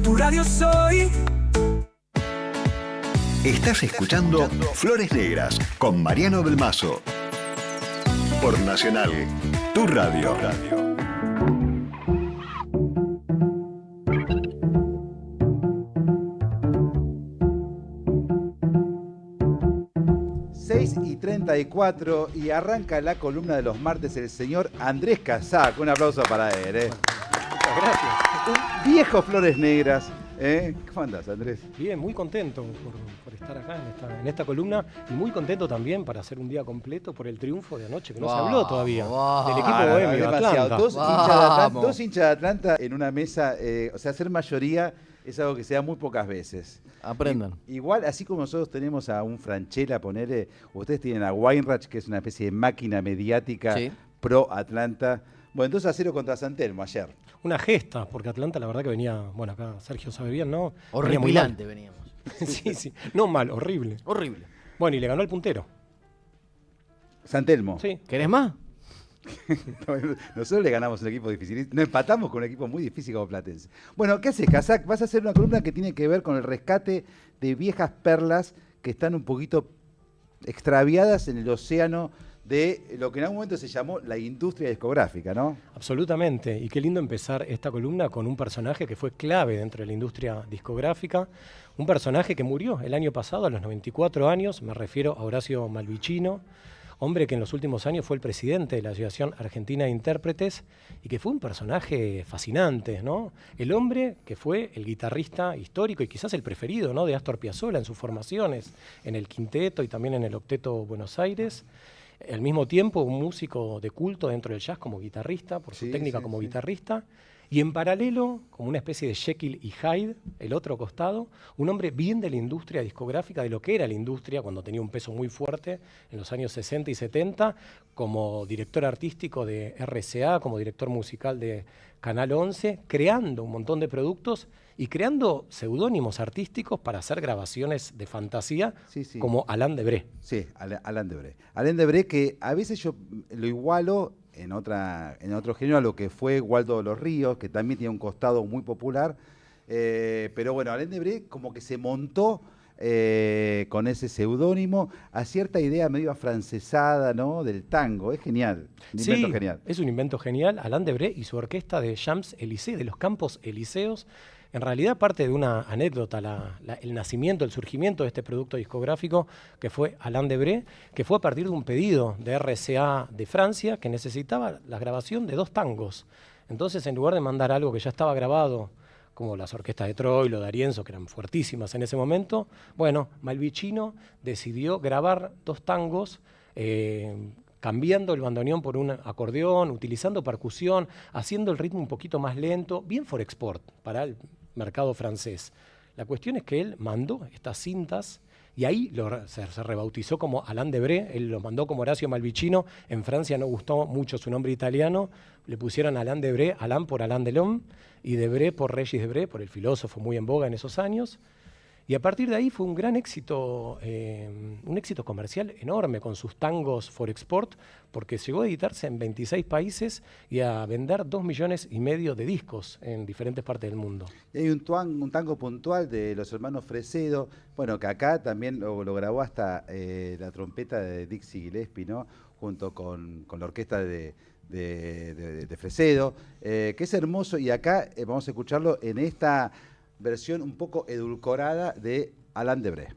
Tu radio soy. Estás escuchando Flores Negras con Mariano Belmazo. Por Nacional, tu radio. 6:34 y arranca la columna de los martes el señor Andrés Casac. Un aplauso para él. Muchas gracias. Un viejo Flores Negras. ¿Cómo andás, Andrés? Bien, muy contento por estar acá en esta columna y muy contento también para hacer un día completo por el triunfo de anoche, que no se habló todavía, del equipo bohemio, Atlanta. Dos hinchas de Atlanta en una mesa, o sea, ser mayoría es algo que se da muy pocas veces. Aprendan. Igual, así como nosotros tenemos a un Franchella, ponele, ustedes tienen a Weinreich, que es una especie de máquina mediática pro Atlanta. Bueno, 2-0 contra San Telmo ayer. Una gesta, porque Atlanta la verdad que venía, bueno, acá Sergio sabe bien, ¿no? Horripilante veníamos. Sí, no mal, horrible. Horrible. Bueno, y le ganó el puntero. San Telmo. Sí. ¿Querés más? Nosotros le ganamos un equipo difícil, nos empatamos con un equipo muy difícil como Platense. Bueno, ¿qué haces, Casac? Vas a hacer una columna que tiene que ver con el rescate de viejas perlas que están un poquito extraviadas en el océano de lo que en algún momento se llamó la industria discográfica, ¿no? Absolutamente, y qué lindo empezar esta columna con un personaje que fue clave dentro de la industria discográfica, un personaje que murió el año pasado a los 94 años, me refiero a Horacio Malvicino, hombre que en los últimos años fue el presidente de la Asociación Argentina de Intérpretes y que fue un personaje fascinante, ¿no? El hombre que fue el guitarrista histórico y quizás el preferido, ¿no?, de Astor Piazzolla en sus formaciones, en el quinteto y también en el octeto Buenos Aires. Al mismo tiempo, un músico de culto dentro del jazz como guitarrista, por su técnica como guitarrista, y en paralelo, como una especie de Jekyll y Hyde, el otro costado, un hombre bien de la industria discográfica, de lo que era la industria cuando tenía un peso muy fuerte en los años 60 y 70, como director artístico de RCA, como director musical de Canal 11, creando un montón de productos y creando seudónimos artísticos para hacer grabaciones de fantasía, como Alain Debré. Sí, Alain Debré. Alain Debré, que a veces yo lo igualo en otro género a lo que fue Waldo de los Ríos, que también tiene un costado muy popular, pero bueno, Alain Debré como que se montó con ese seudónimo a cierta idea medio afrancesada, ¿no?, del tango. Es genial, un invento genial. Es un invento genial. Alain Debré y su orquesta de Champs-Élysées, de los Campos Elíseos, en realidad parte de una anécdota, el nacimiento, el surgimiento de este producto discográfico que fue Alain Debré, que fue a partir de un pedido de RCA de Francia que necesitaba la grabación de 2 tangos. Entonces, en lugar de mandar algo que ya estaba grabado, como las orquestas de Troilo, de Arienzo, que eran fuertísimas en ese momento, bueno, Malvicino decidió grabar 2 tangos, cambiando el bandoneón por un acordeón, utilizando percusión, haciendo el ritmo un poquito más lento, bien for export para el mercado francés. La cuestión es que él mandó estas cintas y ahí se rebautizó como Alain Debré. Él lo mandó como Horacio Malvicino. En Francia no gustó mucho su nombre italiano, le pusieron Alain Debré, Alain por Alain Delon y Debré por Regis Debré, por el filósofo muy en boga en esos años. Y a partir de ahí fue un gran éxito, un éxito comercial enorme con sus tangos for export, porque llegó a editarse en 26 países y a vender 2,5 millones de discos en diferentes partes del mundo. Y hay un tango puntual de los hermanos Fresedo, bueno, que acá también lo grabó hasta la trompeta de Dixie Gillespie, ¿no?, junto con la orquesta de Fresedo, que es hermoso, y acá vamos a escucharlo en esta versión un poco edulcorada de Alain Debré.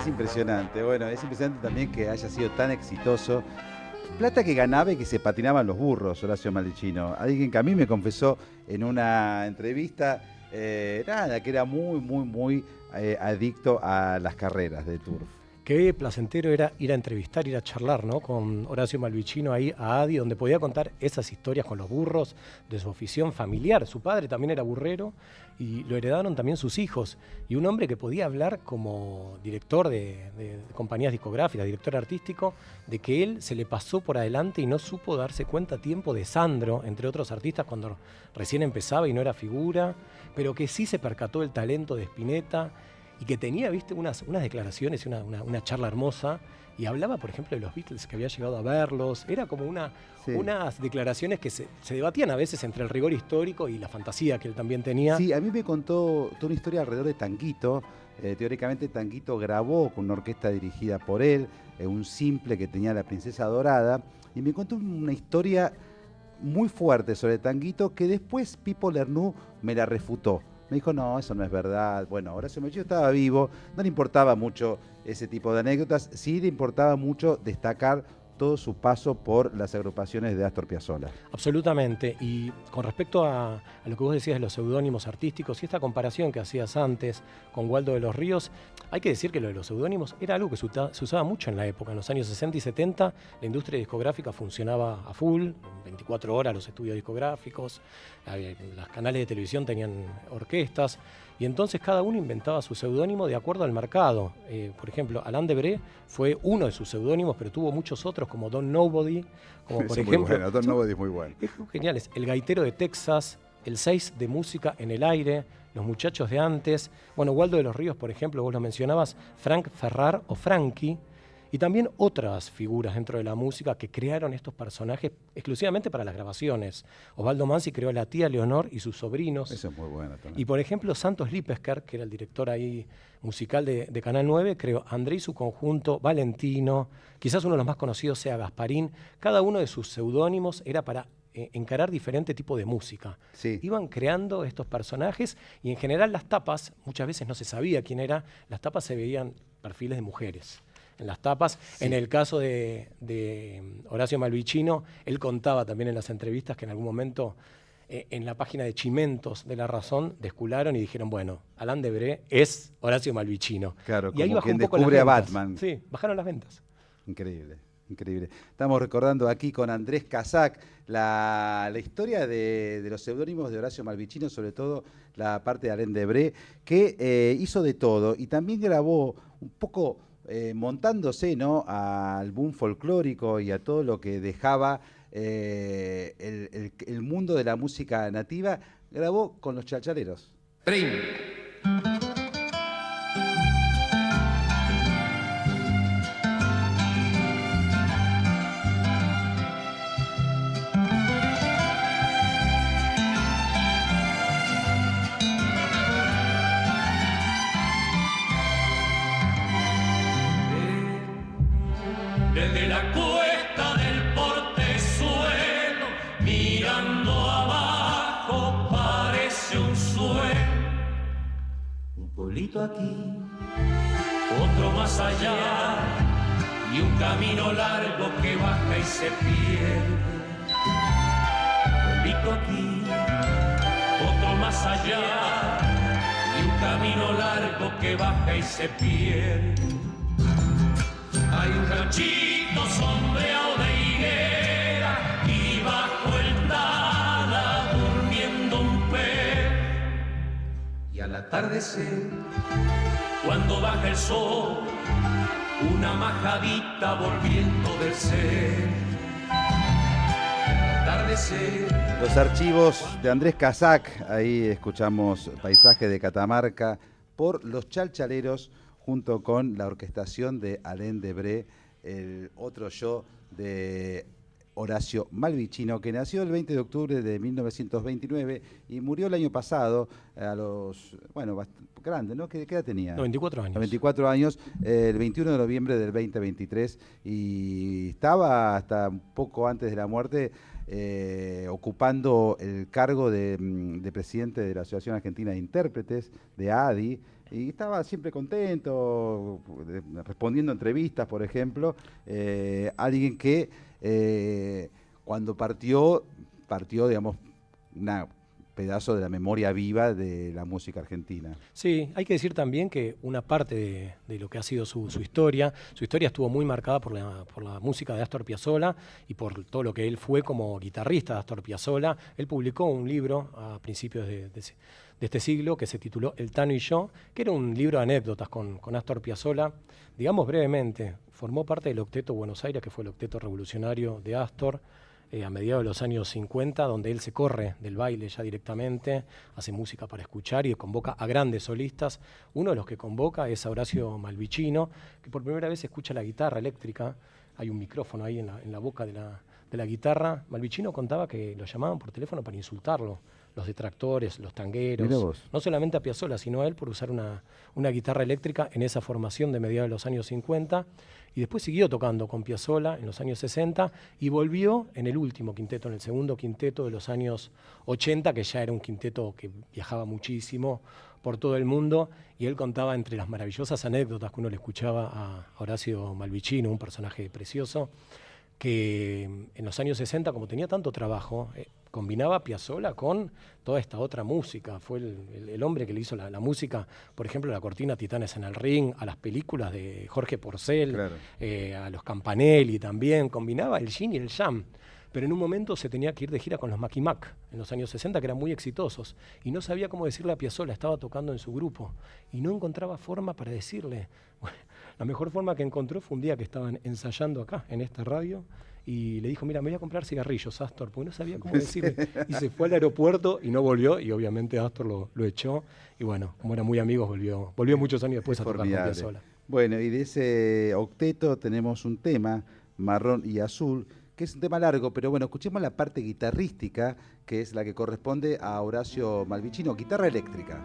impresionante. Bueno, es impresionante también que haya sido tan exitoso. Plata que ganaba y que se patinaban los burros, Horacio Malvicino. Alguien que a mí me confesó en una entrevista, que era muy adicto a las carreras de turf. Qué placentero era ir a entrevistar, ir a charlar, ¿no? Con Horacio Malvicino ahí a Adi, donde podía contar esas historias con los burros de su afición familiar. Su padre también era burrero y lo heredaron también sus hijos. Y un hombre que podía hablar como director de compañías discográficas, director artístico, de que él se le pasó por adelante y no supo darse cuenta a tiempo de Sandro, entre otros artistas, cuando recién empezaba y no era figura, pero que sí se percató del talento de Spinetta y que tenía, viste, unas declaraciones y una charla hermosa, y hablaba, por ejemplo, de los Beatles, que había llegado a verlos. Era como unas declaraciones que se debatían a veces entre el rigor histórico y la fantasía que él también tenía. Sí, a mí me contó toda una historia alrededor de Tanguito. Teóricamente Tanguito grabó con una orquesta dirigida por él, un simple que tenía la Princesa Dorada, y me contó una historia muy fuerte sobre Tanguito que después Pipo Lernoux me la refutó. Me dijo, no, eso no es verdad. Bueno, Horacio Malvicino estaba vivo, no le importaba mucho ese tipo de anécdotas, sí le importaba mucho destacar todo su paso por las agrupaciones de Astor Piazzolla. Absolutamente. Y con respecto a lo que vos decías de los seudónimos artísticos y esta comparación que hacías antes con Waldo de los Ríos, hay que decir que lo de los seudónimos era algo que se usaba mucho en la época. En los años 60 y 70 la industria discográfica funcionaba a full, 24 horas los estudios discográficos, los canales de televisión tenían orquestas, y entonces cada uno inventaba su seudónimo de acuerdo al mercado. Por ejemplo, Alain Debré fue uno de sus seudónimos, pero tuvo muchos otros, como Don Nobody, como por ejemplo... Muy bueno, Don Nobody es muy bueno. Es geniales. El Gaitero de Texas, el 6 de Música en el Aire, Los Muchachos de Antes. Bueno, Waldo de los Ríos, por ejemplo, vos lo mencionabas, Frank Ferrar o Frankie. Y también otras figuras dentro de la música que crearon estos personajes exclusivamente para las grabaciones. Osvaldo Mansi creó a la tía Leonor y sus sobrinos. Eso es muy bueno también. Y por ejemplo, Santos Lipesker, que era el director ahí musical de Canal 9, creó André y su conjunto, Valentino, quizás uno de los más conocidos sea Gasparín. Cada uno de sus seudónimos era para encarar diferente tipo de música. Sí. Iban creando estos personajes y en general las tapas, muchas veces no se sabía quién era, las tapas se veían perfiles de mujeres. En las tapas. Sí. En el caso de Horacio Malvicino, él contaba también en las entrevistas que en algún momento en la página de Chimentos de La Razón descularon y dijeron, bueno, Alain Debré es Horacio Malvicino. Claro, y ahí como bajó quien un poco descubre las a ventas. Batman. Sí, bajaron las ventas. Increíble, increíble. Estamos recordando aquí con Andrés Casac la historia de los seudónimos de Horacio Malvicino, sobre todo la parte de Alain Debré, que hizo de todo y también grabó un poco... montándose, ¿no?, al boom folclórico y a todo lo que dejaba el mundo de la música nativa, grabó con los Chalchaleros. Desde la cuesta del portezuelo, mirando abajo, parece un sueño. Un pueblito aquí, otro más allá, y un camino largo que baja y se pierde. Un pueblito aquí, otro más allá, y un camino largo que baja y se pierde. Hay un ranchito sombreado de higuera y bajo el tala durmiendo un pez. Y al atardecer, cuando baja el sol, una majadita volviendo del ser. Al atardecer. Los archivos de Andrés Casac, ahí escuchamos Paisaje de Catamarca por los Chalchaleros, junto con la orquestación de Alain Debré, el otro yo de Horacio Malvicino, que nació el 20 de octubre de 1929 y murió el año pasado a los, bueno, grande, ¿no? ¿Qué edad tenía? 94 años. 24 años, el 21 de noviembre del 2023, y estaba hasta un poco antes de la muerte ocupando el cargo de presidente de la Asociación Argentina de Intérpretes, de ADI, y estaba siempre contento, respondiendo entrevistas, por ejemplo. Alguien que cuando partió, digamos, un pedazo de la memoria viva de la música argentina. Sí, hay que decir también que una parte de lo que ha sido su historia estuvo muy marcada por la música de Astor Piazzolla y por todo lo que él fue como guitarrista de Astor Piazzolla. Él publicó un libro a principios de este siglo que se tituló El Tano y yo, que era un libro de anécdotas con Astor Piazzolla. Digamos brevemente, formó parte del Octeto Buenos Aires, que fue el octeto revolucionario de Astor, a mediados de los años 50, donde él se corre del baile ya directamente, hace música para escuchar y convoca a grandes solistas. Uno de los que convoca es a Horacio Malvicino, que por primera vez escucha la guitarra eléctrica. Hay un micrófono ahí en la boca de la guitarra. Malvicino contaba que lo llamaban por teléfono para insultarlo, los detractores, los tangueros, no solamente a Piazzolla, sino a él por usar una guitarra eléctrica en esa formación de mediados de los años 50, y después siguió tocando con Piazzolla en los años 60 y volvió en el último quinteto, en el segundo quinteto de los años 80, que ya era un quinteto que viajaba muchísimo por todo el mundo, y él contaba entre las maravillosas anécdotas que uno le escuchaba a Horacio Malvicino, un personaje precioso, que en los años 60, como tenía tanto trabajo, combinaba Piazzolla con toda esta otra música. Fue el hombre que le hizo la música, por ejemplo, la cortina Titanes en el Ring, a las películas de Jorge Porcel, claro, a los Campanelli también. Combinaba el yin y el yang. Pero en un momento se tenía que ir de gira con los Macky Mac, en los años 60, que eran muy exitosos, y no sabía cómo decirle a Piazzolla, estaba tocando en su grupo, y no encontraba forma para decirle. Bueno, la mejor forma que encontró fue un día que estaban ensayando acá, en esta radio, y le dijo, mira, me voy a comprar cigarrillos, Astor, porque no sabía cómo decirle. Y se fue al aeropuerto y no volvió, y obviamente Astor lo echó, y bueno, como eran muy amigos, volvió muchos años después a tocar con Piazzolla. Bueno, y de ese octeto tenemos un tema, Marrón y Azul, que es un tema largo, pero bueno, escuchemos la parte guitarrística, que es la que corresponde a Horacio Malvicino, guitarra eléctrica.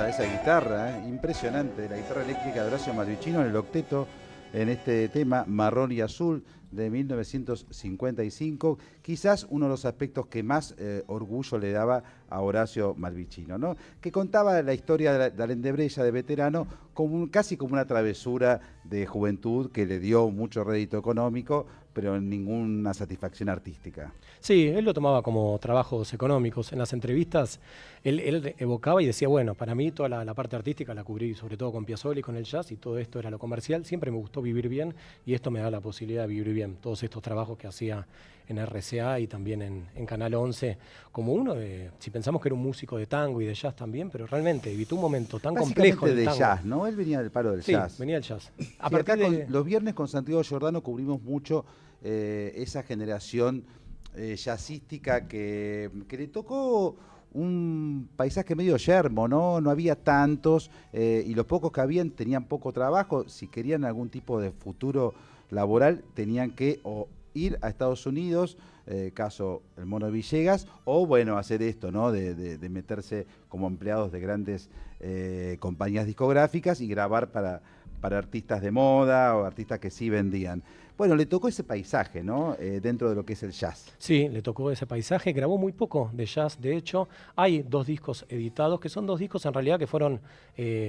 Esa guitarra, impresionante, la guitarra eléctrica de Horacio Malvicino en el octeto, en este tema Marrón y Azul de 1955, quizás uno de los aspectos que más orgullo le daba a Horacio Malvicino, ¿no? Que contaba la historia de Alén de Breya, de veterano, casi como una travesura de juventud que le dio mucho rédito económico, pero ninguna satisfacción artística. Sí, él lo tomaba como trabajos económicos. En las entrevistas él evocaba y decía, bueno, para mí toda la parte artística la cubrí sobre todo con Piazzolla y con el jazz, y todo esto era lo comercial. Siempre me gustó vivir bien y esto me da la posibilidad de vivir bien. Todos estos trabajos que hacía en RCA y también en Canal 11, como uno si pensamos que era un músico de tango y de jazz también, pero realmente evitó un momento tan complejo del de tango. Jazz, ¿no? Él venía del palo del jazz. Sí, venía del jazz. Los viernes con Santiago Giordano cubrimos mucho esa generación jazzística que le tocó un paisaje medio yermo, ¿no? No había tantos y los pocos que habían tenían poco trabajo. Si querían algún tipo de futuro laboral, tenían que o ir a Estados Unidos, caso el Mono Villegas, o bueno, hacer esto, ¿no? De meterse como empleados de grandes compañías discográficas y grabar para artistas de moda o artistas que sí vendían. Bueno, le tocó ese paisaje, ¿no? Dentro de lo que es el jazz. Sí, le tocó ese paisaje, grabó muy poco de jazz, de hecho, hay 2 discos editados, que son 2 discos en realidad que fueron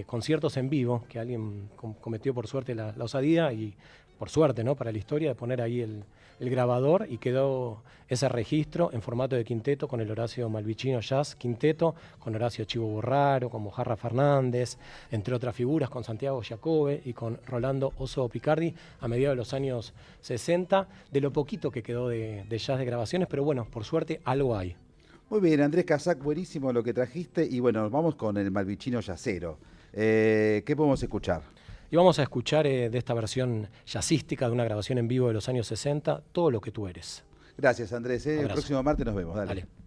conciertos en vivo, que alguien cometió por suerte la osadía y por suerte, ¿no? Para la historia, de poner ahí el grabador y quedó ese registro en formato de quinteto con el Horacio Malvicino Jazz Quinteto, con Horacio Chivo Borraro, con Mojarra Fernández, entre otras figuras, con Santiago Giacobbe y con Rolando Oso Picardi a mediados de los años 60, de lo poquito que quedó de jazz de grabaciones, pero bueno, por suerte algo hay. Muy bien, Andrés Casac, buenísimo lo que trajiste y bueno, vamos con el Malvicino Jazzero. ¿Qué podemos escuchar? Y vamos a escuchar de esta versión jazzística de una grabación en vivo de los años 60, Todo lo que tú eres. Gracias, Andrés. El Abrazo. próximo martes nos vemos. Dale. Dale.